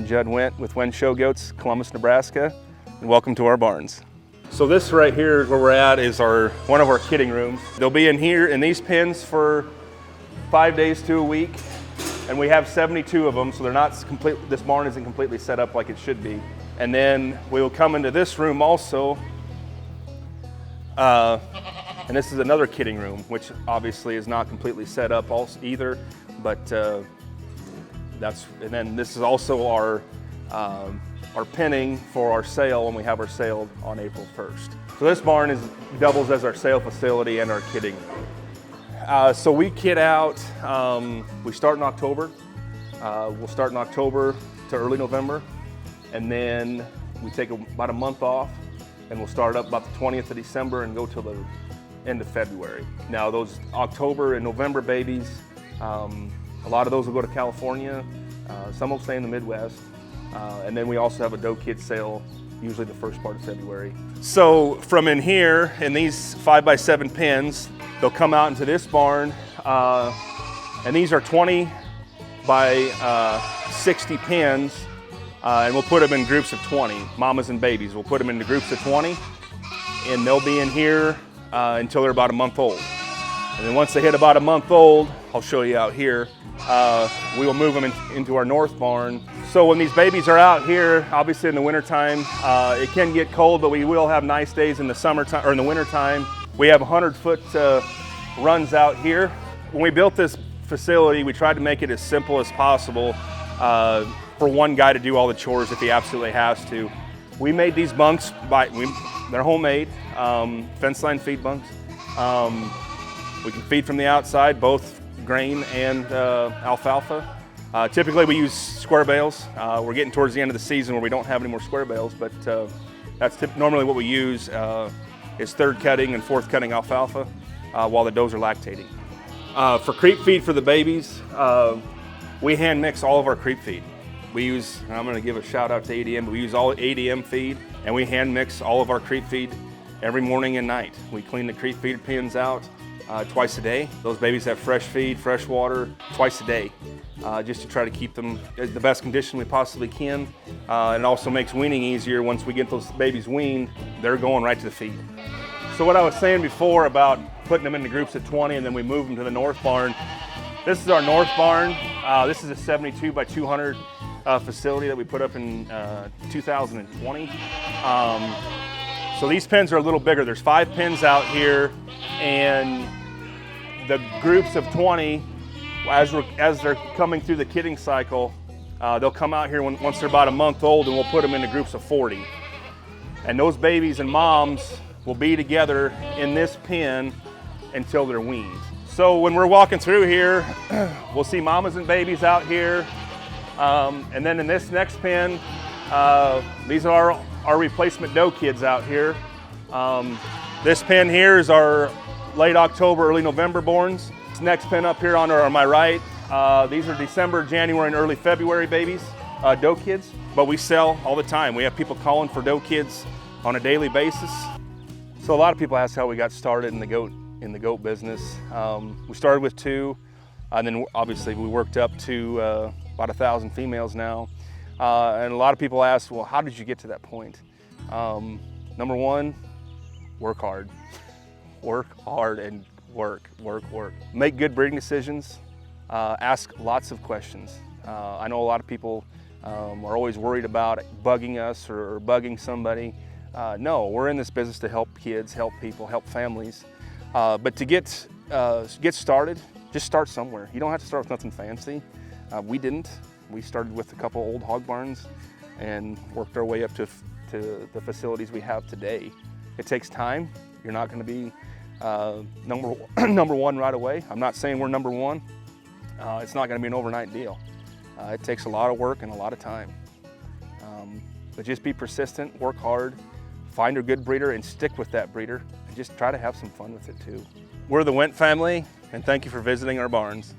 Judd Went with When Show Goats, Columbus, Nebraska, and welcome to our barns. So this right here where we're at is one of our kidding rooms. They'll be in here in these pens for 5 days to a week, and we have 72 of them, so they're not complete. This barn isn't completely set up like it should be. And then we will come into this room also, and this is another kidding room, which obviously is not completely set up also either, but and then this is also our penning for our sale when we have our sale on April 1st. So this barn doubles as our sale facility and our kidding. So we kid out, we start in October. We'll start in October to early November, and then we take about a month off, and we'll start up about the 20th of December and go till the end of February. Now those October and November babies, a lot of those will go to California, some will stay in the Midwest, and then we also have a doe kid sale, usually the first part of February. So from in here, in these 5x7 pens, they'll come out into this barn, and these are 20 by 60 pens, and we'll put them in groups of 20, mamas and babies. We'll put them into groups of 20, and they'll be in here until they're about a month old. And then once they hit about a month old, I'll show you out here, we will move them into our north barn. So when these babies are out here, obviously in the wintertime, it can get cold, but we will have nice days in the summertime or in the wintertime. We have 100-foot runs out here. When we built this facility, we tried to make it as simple as possible for one guy to do all the chores if he absolutely has to. We made these bunks they're homemade, fence line feed bunks. We can feed from the outside, both grain and alfalfa. Typically we use square bales. We're getting towards the end of the season where we don't have any more square bales, but that's normally what we use is third cutting and fourth cutting alfalfa while the does are lactating. For creep feed for the babies, we hand mix all of our creep feed. We use, and I'm going to give a shout out to ADM, but we use all ADM feed, and we hand mix all of our creep feed every morning and night. We clean the creep feed pens out twice a day. Those babies have fresh feed, fresh water twice a day, just to try to keep them in the best condition we possibly can. It also makes weaning easier. Once we get those babies weaned, they're going right to the feed. So what I was saying before about putting them into groups of 20 and then we move them to the north barn, this is our north barn. This is a 72 by 200 facility that we put up in 2020. So these pens are a little bigger. There's 5 pens out here, and the groups of 20, as they're coming through the kidding cycle, they'll come out here once they're about a month old, and we'll put them into groups of 40. And those babies and moms will be together in this pen until they're weaned. So when we're walking through here, we'll see mamas and babies out here. And then in this next pen, these are our replacement doe kids out here. This pen here is our late October, early November borns. This next pen up here on my right, these are December, January, and early February babies, doe kids. But we sell all the time. We have people calling for doe kids on a daily basis. So a lot of people ask how we got started in the goat business. We started with 2, and then obviously we worked up to about 1,000 females now. And a lot of people ask, well, how did you get to that point? Number 1, work hard. Work hard and work. Make good breeding decisions. Ask lots of questions. I know a lot of people are always worried about bugging us or bugging somebody. No, we're in this business to help kids, help people, help families. But to get started, just start somewhere. You don't have to start with nothing fancy. We didn't. We started with a couple old hog barns and worked our way up to the facilities we have today. It takes time. You're not going to be number one right away. I'm not saying we're number 1. It's not going to be an overnight deal. It takes a lot of work and a lot of time. But just be persistent, work hard, find a good breeder and stick with that breeder, and just try to have some fun with it too. We're the Went family, and thank you for visiting our barns.